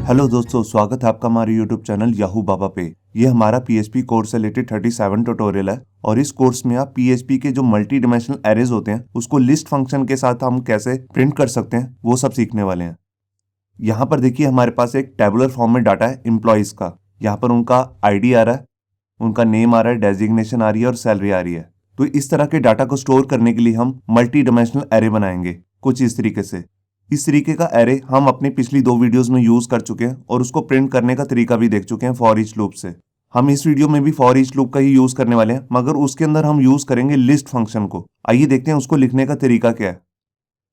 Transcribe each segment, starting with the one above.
Hello दोस्तों, स्वागत है आपका हमारे यूट्यूब चैनल याहू बाबा पे। ये हमारा पीएचपी कोर्स से रिलेटेड 37 ट्यूटोरियल है और इस कोर्स में आप पीएचपी के जो मल्टी डिमेंशनल एरेज होते हैं उसको लिस्ट फंक्शन के साथ हम कैसे प्रिंट कर सकते हैं वो सब सीखने वाले हैं। यहाँ पर देखिए हमारे पास एक टेबुलर फॉर्म में डाटा है एम्प्लॉयज़ का। यहाँ पर उनका आईडी आ रहा है, उनका नेम आ रहा है, डेजिग्नेशन आ रही है और सैलरी आ रही है। तो इस तरह के डाटा को स्टोर करने के लिए हम मल्टी डिमेंशनल एरे बनाएंगे कुछ इस तरीके से। इस तरीके का एरे हम अपनी पिछली 2 वीडियोस में यूज कर चुके हैं और उसको प्रिंट करने का तरीका भी देख चुके हैं फॉर ईच लूप से। हम इस वीडियो में भी फॉर ईच लूप का ही यूज करने वाले हैं, मगर उसके अंदर हम यूज करेंगे लिस्ट फंक्शन को। आइए देखते हैं उसको लिखने का तरीका क्या है।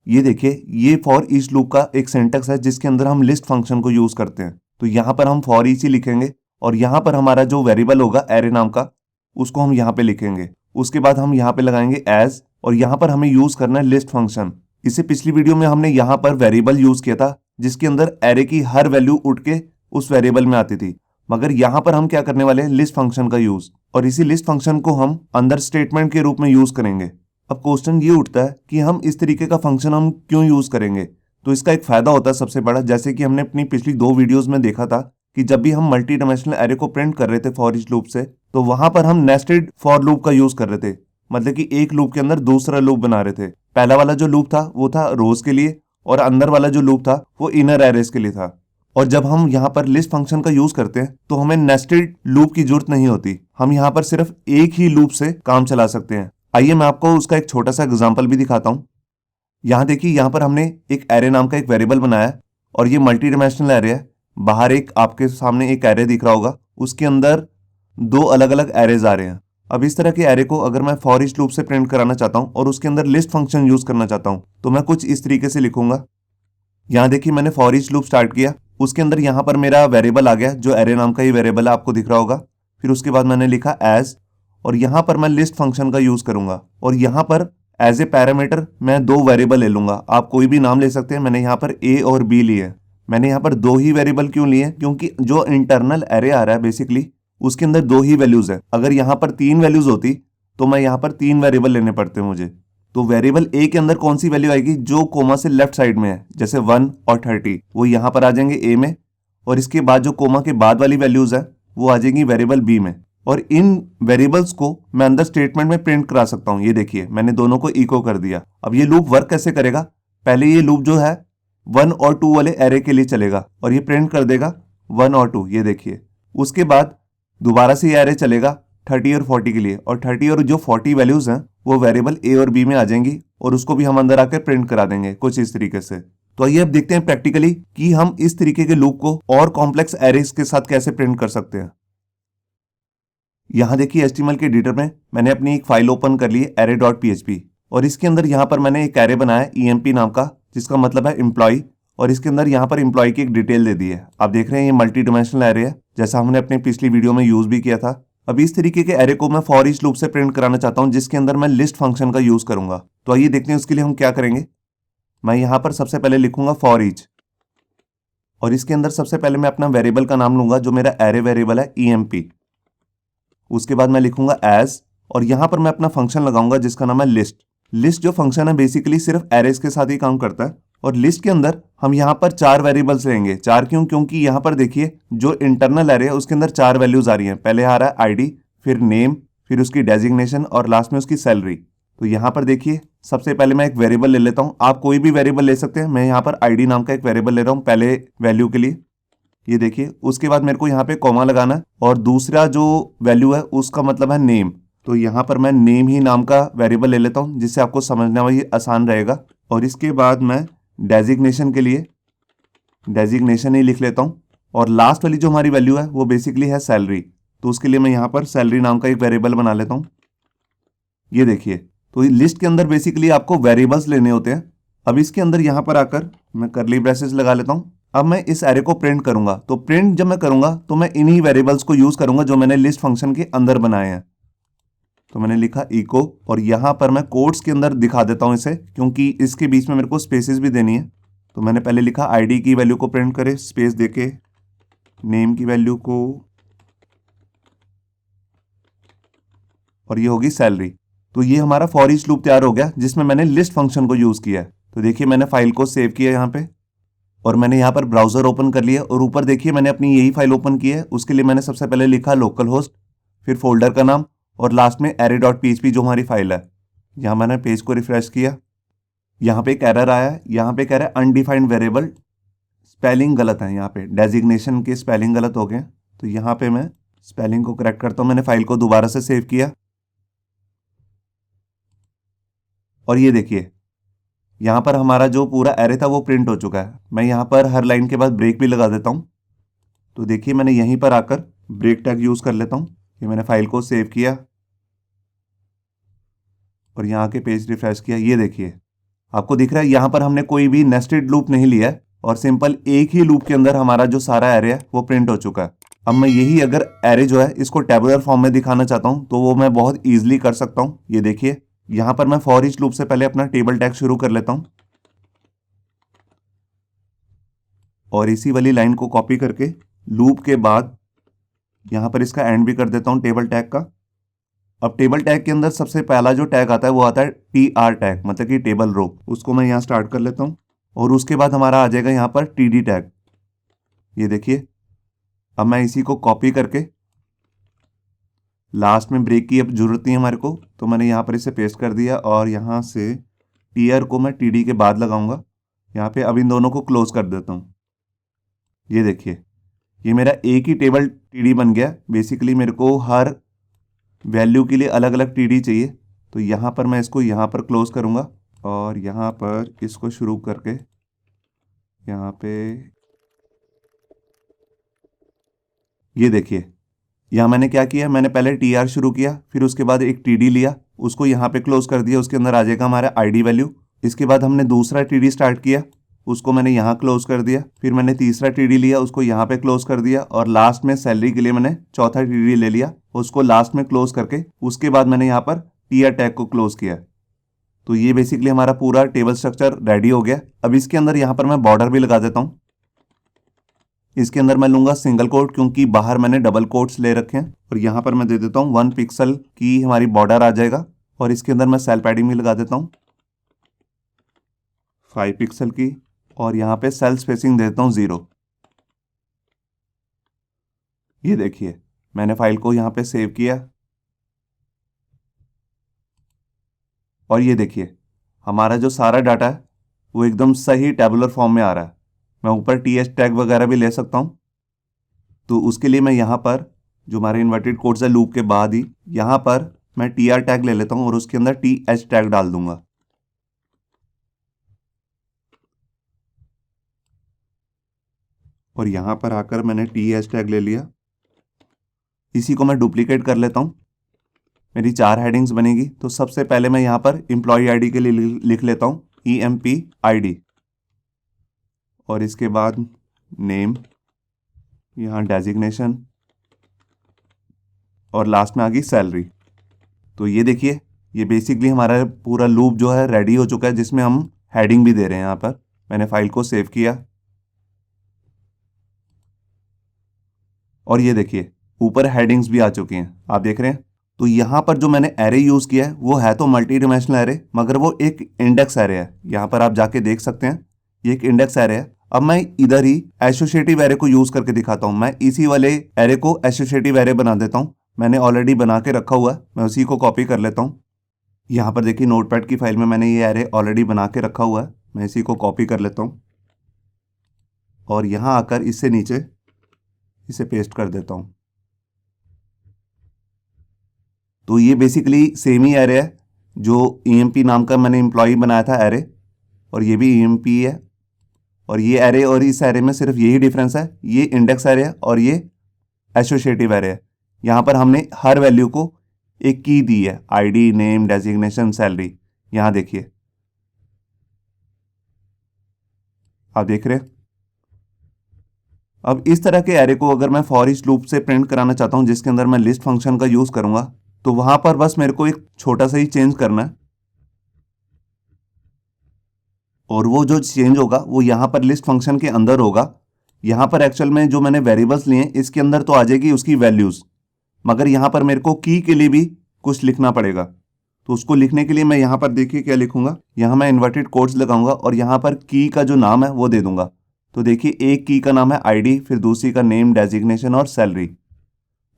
ये देखिए, ये फॉर ईच लूप का एक सिंटेक्स है जिसके अंदर हम लिस्ट फंक्शन को यूज करते हैं। तो यहाँ पर हम फॉर ईच ही लिखेंगे और यहाँ पर हमारा जो वेरिएबल होगा एरे नाम का उसको हम यहाँ पे लिखेंगे। उसके बाद हम यहाँ पे लगाएंगे एज और यहाँ पर हमें यूज करना है लिस्ट फंक्शन। इससे पिछली वीडियो में हमने यहाँ पर वेरिएबल यूज किया था जिसके अंदर एरे की हर वैल्यू उठ के उस वेरिएबल में आती थी, मगर यहाँ पर हम क्या करने वाले हैं, लिस्ट फंक्शन का यूज। और इसी लिस्ट फंक्शन को हम अंदर स्टेटमेंट के रूप में यूज करेंगे। अब क्वेश्चन ये उठता है कि हम इस तरीके का फंक्शन हम क्यों यूज करेंगे। तो इसका एक फायदा होता है सबसे बड़ा, जैसे कि हमने अपनी पिछली 2 वीडियोज में देखा था कि जब भी हम मल्टी डायमेंशनल एरे को प्रिंट कर रहे थे फॉर ईच लूप से, तो वहां पर हम नेस्टेड फॉर लूप का यूज कर रहे थे। मतलब कि एक लूप के अंदर दूसरा लूप बना रहे थे। पहला वाला जो लूप था वो था रोज के लिए और अंदर वाला जो लूप था वो इनर एरेस के लिए था। और जब हम यहाँ पर लिस्ट फंक्शन का यूज करते हैं तो हमें नेस्टेड लूप की जरूरत नहीं होती। हम यहाँ पर सिर्फ एक ही लूप से काम चला सकते हैं। आइए मैं आपको उसका एक छोटा सा एग्जाम्पल भी दिखाता हूँ। यहाँ देखिए, यहाँ पर हमने एक एरे नाम का एक वेरिएबल बनाया है और ये मल्टी डायमेंशनल एरे है। बाहर एक आपके सामने एक एरे दिख रहा होगा, उसके अंदर 2 अलग अलग एरेज आ रहे हैं। अब इस तरह के एरे को अगर मैं फॉर ईच लूप से प्रिंट कराना चाहता हूं और उसके अंदर लिस्ट फंक्शन यूज करना चाहता हूं तो मैं कुछ इस तरीके से लिखूंगा। यहाँ देखिए, मैंने फॉर ईच लूप स्टार्ट किया, उसके अंदर यहाँ पर मेरा वेरिएबल आ गया जो एरे नाम का ही वेरिएबल है, आपको दिख रहा होगा। फिर उसके बाद मैंने लिखा एज और यहाँ पर मैं लिस्ट फंक्शन का यूज करूंगा और यहाँ पर एज ए पैरामीटर मैं 2 वेरिएबल ले लूंगा। आप कोई भी नाम ले सकते हैं, मैंने यहाँ पर ए और बी लिए। मैंने यहाँ पर 2 ही वेरिएबल क्यों लिए, क्योंकि जो इंटरनल एरे आ रहा है बेसिकली उसके अंदर 2 ही वैल्यूज है। अगर यहाँ पर 3 वैल्यूज होती तो मैं यहाँ पर 3 वेरिएबल लेने पड़ते मुझे। तो वेरिएबल ए के अंदर कौन सी वैल्यू आएगी, जो कोमा से लेफ्ट साइड में है, जैसे 1 और 30, वो यहाँ पर आ जाएंगे ए में। और इसके बाद जो कोमा के बाद वाली वैल्यूज है वो आ जाएंगी वेरिएबल बी में। और इन वेरिएबल्स को मैं अंदर स्टेटमेंट में प्रिंट करा सकता हूँ। ये देखिए, मैंने दोनों को इको कर दिया। अब ये लूप वर्क कैसे करेगा, पहले ये लूप जो है 1 और 2 वाले एरे के लिए चलेगा और ये प्रिंट कर देगा 1 और 2, ये देखिए। उसके बाद दोबारा से ये एरे चलेगा 30 और 40 के लिए, और 30 और जो 40 वैल्यूज हैं वो वेरिएबल ए और बी में आ जाएंगी और उसको भी हम अंदर आकर प्रिंट करा देंगे कुछ इस तरीके से। तो आइए अब देखते हैं प्रैक्टिकली कि हम इस तरीके के लूप को और कॉम्प्लेक्स एरेज के साथ कैसे प्रिंट कर सकते हैं। यहाँ देखिए, HTML के एडिटर में मैंने अपनी एक फाइल ओपन कर ली है array.php और इसके अंदर यहाँ पर मैंने एक एरे बनाया emp नाम का, जिसका मतलब है एम्प्लॉय। और इसके अंदर यहाँ पर एम्प्लॉय की एक डिटेल दे दी है। आप देख रहे हैं ये मल्टी डायमेंशनल एरे है, जैसा हमने अपनी पिछली वीडियो में यूज भी किया था। अब इस तरीके के एरे को मैं फॉर ईच लूप से प्रिंट कराना चाहता हूँ जिसके अंदर मैं लिस्ट फंक्शन का यूज करूंगा। तो आइए देखते हैं उसके लिए हम क्या करेंगे। मैं यहाँ पर सबसे पहले लिखूंगा फॉर ईच और इसके अंदर सबसे पहले मैं अपना वेरिएबल का नाम लूंगा जो मेरा एरे वेरिएबल है emp। उसके बाद मैं लिखूंगा एज और यहाँ पर मैं अपना फंक्शन लगाऊंगा जिसका नाम है लिस्ट। लिस्ट जो फंक्शन है बेसिकली सिर्फ एरेज के साथ ही काम करता है और लिस्ट के अंदर हम यहाँ पर 4 वेरिएबल्स लेंगे। 4 क्यों, क्योंकि यहाँ पर देखिए जो इंटरनल एरे है उसके अंदर 4 वैल्यूज आ रही हैं। पहले आ रहा है आईडी, फिर नेम, फिर उसकी डेजिग्नेशन और लास्ट में उसकी सैलरी। तो यहाँ पर देखिए, सबसे पहले मैं एक वेरिएबल ले लेता हूँ। आप कोई भी वेरिएबल ले सकते हैं, मैं यहाँ पर आईडी नाम का एक वेरिएबल ले रहा हूँ पहले वैल्यू के लिए। ये देखिए, उसके बाद मेरे को यहाँ पे कॉमा लगाना है और दूसरा जो वैल्यू है उसका मतलब है नेम। तो यहाँ पर मैं नेम ही नाम का वेरिएबल ले लेता हूँ जिससे आपको समझना वही आसान रहेगा। और इसके बाद मैं डेजिग्नेशन के लिए डेजिग्नेशन ही लिख लेता हूँ और लास्ट वाली जो हमारी वैल्यू है वो बेसिकली है सैलरी। तो उसके लिए मैं यहाँ पर सैलरी नाम का एक वेरिएबल बना लेता हूँ। ये देखिए, तो लिस्ट के अंदर बेसिकली आपको वेरिएबल्स लेने होते हैं। अब इसके अंदर यहाँ पर आकर मैं कर्ली ब्रेसेस लगा लेता हूँ। अब मैं इस एरे को प्रिंट करूंगा, तो प्रिंट जब मैं करूंगा तो मैं इन्हीं वेरिएबल्स को यूज करूंगा जो मैंने लिस्ट फंक्शन के अंदर बनाए हैं। तो मैंने लिखा इको और यहाँ पर मैं कोट्स के अंदर दिखा देता हूँ इसे, क्योंकि इसके बीच में मेरे को स्पेसेस भी देनी है। तो मैंने पहले लिखा आईडी की वैल्यू को प्रिंट करे स्पेस देके, नेम की वैल्यू को, और ये होगी सैलरी। तो ये हमारा फॉर ईच लूप तैयार हो गया जिसमें मैंने लिस्ट फंक्शन को यूज किया है। तो देखिए, मैंने फाइल को सेव किया यहाँ पे और मैंने यहाँ पर ब्राउज़र ओपन कर लिया और ऊपर देखिए मैंने अपनी यही फाइल ओपन की है। उसके लिए मैंने सबसे पहले लिखा लोकल होस्ट, फिर फोल्डर का नाम और लास्ट में array.php जो हमारी फाइल है। यहाँ मैंने पेज को रिफ्रेश किया, यहाँ पे एक एरर आया है, यहाँ पे कह रहा है अनडिफाइंड वेरिएबल, स्पेलिंग गलत है, यहाँ पे डेजिग्नेशन के स्पेलिंग गलत हो गए। तो यहाँ पे मैं स्पेलिंग को करेक्ट करता हूँ। मैंने फाइल को दोबारा से सेव किया और ये देखिए यहाँ पर हमारा जो पूरा एरे था वो प्रिंट हो चुका है। मैं यहाँ पर हर लाइन के बाद ब्रेक भी लगा देता हूँ। तो देखिए मैंने यहीं पर आकर ब्रेक टैग यूज़ कर लेता हूँ। ये मैंने फाइल को सेव किया और यहाँ के पेज रिफ्रेश किया। ये देखिए आपको दिख रहा है यहाँ पर हमने कोई भी नेस्टेड लूप नहीं लिया है और सिंपल एक ही लूप के अंदर हमारा जो सारा एरे है वो प्रिंट हो चुका है। अब मैं यही अगर एरे जो है इसको टेबुलर फॉर्म में दिखाना चाहता हूँ तो वो मैं बहुत ईजिली कर सकता हूँ। ये देखिए यहाँ पर मैं फॉर ईच लूप से पहले अपना टेबल टैग शुरू कर लेता हूँ और इसी वाली लाइन को कॉपी करके लूप के बाद यहाँ पर इसका एंड भी कर देता हूँ टेबल टैग का। अब टेबल टैग के अंदर सबसे पहला जो टैग आता है वो आता है TR टैग, मतलब कि टेबल रो। उसको मैं यहाँ स्टार्ट कर लेता हूँ और उसके बाद हमारा आ जाएगा यहाँ पर TD टैग। ये देखिए अब मैं इसी को कॉपी करके लास्ट में ब्रेक की अब जरूरत नहीं है हमारे को, तो मैंने यहाँ पर इसे पेस्ट कर दिया और यहाँ से TR को मैं TD के बाद लगाऊंगा यहाँ पे। अब इन दोनों को क्लोज कर देता हूँ। ये देखिए ये मेरा एक ही टेबल TD बन गया। बेसिकली मेरे को हर वैल्यू के लिए अलग अलग TD चाहिए, तो यहाँ पर मैं इसको यहाँ पर क्लोज करूँगा और यहाँ पर इसको शुरू करके यहाँ पे ये देखिए यहाँ मैंने क्या किया, मैंने पहले TR शुरू किया, फिर उसके बाद एक TD लिया, उसको यहाँ पे क्लोज कर दिया। उसके अंदर आ जाएगा हमारा ID वैल्यू। इसके बाद हमने दूसरा TD स्टार्ट किया, उसको मैंने यहाँ क्लोज कर दिया। फिर मैंने तीसरा TD लिया, उसको यहाँ पे क्लोज कर दिया और लास्ट में सैलरी के लिए मैंने चौथा TD ले लिया, उसको लास्ट में क्लोज करके उसके बाद मैंने यहाँ पर TR टैग को क्लोज किया। तो ये बेसिकली हमारा पूरा टेबल स्ट्रक्चर रेडी हो गया। अब इसके अंदर यहाँ पर मैं बॉर्डर भी लगा देता हूँ। इसके अंदर मैं लूंगा सिंगल कोट क्योंकि बाहर मैंने डबल कोट्स ले रखे हैं और यहाँ पर मैं दे देता हूँ 1 पिक्सल की हमारी बॉर्डर आ जाएगा। और इसके अंदर मैं सेल पैडिंग भी लगा देता हूँ 5 पिक्सल की और यहाँ पे सेल स्पेसिंग दे देता हूँ 0। ये देखिए मैंने फाइल को यहाँ पे सेव किया और ये देखिए हमारा जो सारा डाटा है वो एकदम सही टेबुलर फॉर्म में आ रहा है। मैं ऊपर TH टैग वगैरह भी ले सकता हूँ, तो उसके लिए मैं यहाँ पर जो हमारे इन्वर्टेड कोड्स है लूप के बाद ही यहाँ पर मैं TR टैग ले लेता हूँ और उसके अंदर TH टैग डाल दूंगा। और यहाँ पर आकर मैंने TH टैग ले लिया। इसी को मैं डुप्लीकेट कर लेता हूँ। मेरी 4 हेडिंग्स बनेगी, तो सबसे पहले मैं यहाँ पर एम्प्लॉय ID के लिए लिख लेता हूँ EMP ID और इसके बाद नेम, यहाँ डेजिग्नेशन और लास्ट में आ गई सैलरी। तो ये देखिए ये बेसिकली हमारा पूरा लूप जो है रेडी हो चुका है, जिसमें हम हेडिंग भी दे रहे हैं। यहाँ पर मैंने फाइल को सेव किया और ये देखिए ऊपर हेडिंग्स भी आ चुकी हैं, आप देख रहे हैं। तो यहाँ पर जो मैंने एरे यूज़ किया है वो है तो मल्टी डिमेंशनल एरे, मगर वो एक इंडेक्स एरे है। यहाँ पर आप जाके देख सकते हैं ये एक इंडेक्स एरे है। अब मैं इधर ही एसोसिएटिव एरे को यूज़ करके दिखाता हूँ। मैं इसी वाले एरे को एसोसिएटिव एरे बना देता हूँ। मैंने ऑलरेडी बना के रखा हुआ है, मैं उसी को कॉपी कर लेता हूँ। यहाँ पर देखिए नोटपैड की फाइल में मैंने ये एरे ऑलरेडी बना के रखा हुआ है, मैं इसी को कॉपी कर लेता हूँ और यहाँ आकर इससे नीचे इसे पेस्ट कर देता हूँ। तो ये बेसिकली सेम ही एरे है जो EMP नाम का मैंने एम्प्लॉय बनाया था एरे, और ये भी EMP है। और ये एरे और इस एरे में सिर्फ यही डिफरेंस है, ये इंडेक्स एरे है और ये एसोसिएटिव एरे है। यहाँ पर हमने हर वैल्यू को एक की दी है, ID, नेम, डेजिग्नेशन, सैलरी। यहाँ देखिए आप देख रहे हैं। अब इस तरह के एरे को अगर मैं फॉर ईच लूप से प्रिंट कराना चाहता हूँ जिसके अंदर मैं लिस्ट फंक्शन का यूज करूंगा, तो वहां पर बस मेरे को एक छोटा सा ही चेंज करना है और वो जो चेंज होगा वो यहाँ पर लिस्ट फंक्शन के अंदर होगा। यहाँ पर एक्चुअल में जो मैंने वेरिएबल्स लिए इसके अंदर तो आ जाएगी उसकी वैल्यूज, मगर यहाँ पर मेरे को की के लिए भी कुछ लिखना पड़ेगा। तो उसको लिखने के लिए मैं यहाँ पर देखिए क्या लिखूंगा, यहाँ मैं इन्वर्टेड कोड्स लगाऊंगा और यहाँ पर की का जो नाम है वो दे दूंगा। तो देखिए एक की का नाम है आईडी, फिर दूसरी का नेम, डेजिग्नेशन और सैलरी।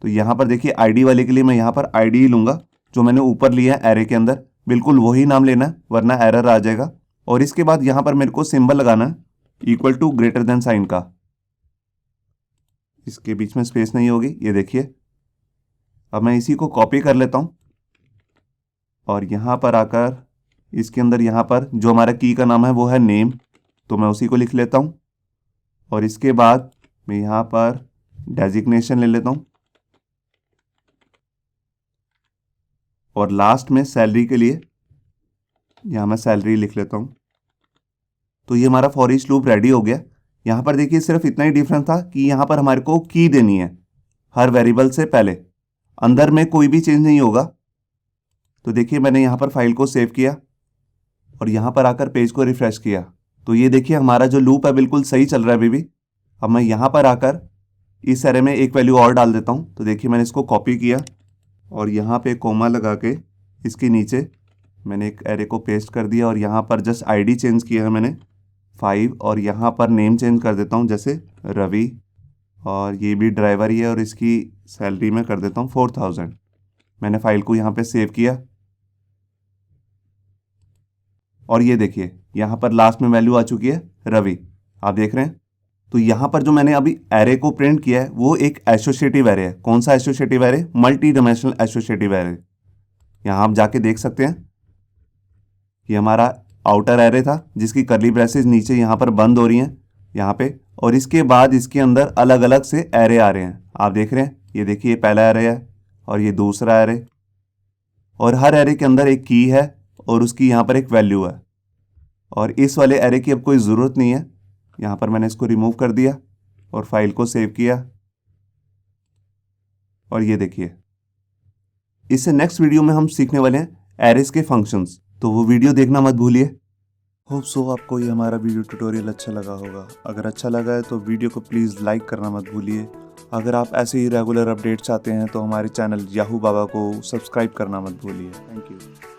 तो यहाँ पर देखिए आईडी वाले के लिए मैं यहाँ पर आईडी ही लूँगा जो मैंने ऊपर लिया है एरे के अंदर, बिल्कुल वही नाम लेना है वरना एरर आ जाएगा। और इसके बाद यहाँ पर मेरे को सिंबल लगाना है equal to greater than sign का, इसके बीच में स्पेस नहीं होगी, ये देखिए। अब मैं इसी को कॉपी कर लेता हूँ और यहाँ पर आकर इसके अंदर यहाँ पर जो हमारा की का नाम है वो है नेम, तो मैं उसी को लिख लेता हूँ। और इसके बाद मैं यहाँ पर डेजिग्नेशन ले लेता हूँ और लास्ट में सैलरी के लिए यहाँ मैं सैलरी लिख लेता हूँ। तो ये हमारा फॉर ईच लूप रेडी हो गया। यहाँ पर देखिए सिर्फ इतना ही डिफरेंस था कि यहाँ पर हमारे को की देनी है हर वेरिएबल से पहले, अंदर में कोई भी चेंज नहीं होगा। तो देखिए मैंने यहाँ पर फाइल को सेव किया और यहाँ पर आकर पेज को रिफ्रेश किया, तो ये देखिए हमारा जो लूप है बिल्कुल सही चल रहा है अभी भी। अब मैं यहाँ पर आकर इस एरे में एक वैल्यू और डाल देता हूँ। तो देखिए मैंने इसको कॉपी किया और यहाँ पे कोमा लगा के इसके नीचे मैंने एक एरे को पेस्ट कर दिया और यहाँ पर जस्ट आईडी चेंज किया है मैंने 5 और यहाँ पर नेम चेंज कर देता हूँ जैसे रवि, और ये भी ड्राइवर ही है और इसकी सैलरी में कर देता हूँ 4000। मैंने फाइल को यहाँ पे सेव किया और ये देखिए यहाँ पर लास्ट में वैल्यू आ चुकी है रवि, आप देख रहे हैं। तो यहाँ पर जो मैंने अभी एरे को प्रिंट किया है वो एक एसोसिएटिव एरे है। कौन सा associative array? Multi dimensional associative array. यहाँ आप जाके देख सकते हैं ये हमारा आउटर एरे था जिसकी कर्ली ब्रेसेस नीचे यहाँ पर बंद हो रही हैं यहाँ पे, और इसके बाद इसके अंदर अलग अलग से एरे आ रहे हैं, आप देख रहे हैं। ये देखिए पहला एरे है और ये दूसरा एरे, और हर एरे के अंदर एक की है और उसकी यहाँ पर एक वैल्यू है। और इस वाले एरे की अब कोई ज़रूरत नहीं है, यहाँ पर मैंने इसको रिमूव कर दिया और फाइल को सेव किया। और ये देखिए इससे नेक्स्ट वीडियो में हम सीखने वाले हैं एरेस के फंक्शंस, तो वो वीडियो देखना मत भूलिए। होप सो आपको ये हमारा वीडियो ट्यूटोरियल अच्छा लगा होगा। अगर अच्छा लगा है तो वीडियो को प्लीज़ लाइक करना मत भूलिए। अगर आप ऐसे ही रेगुलर अपडेट चाहते हैं तो हमारे चैनल याहू बाबा को सब्सक्राइब करना मत भूलिए। Thank you.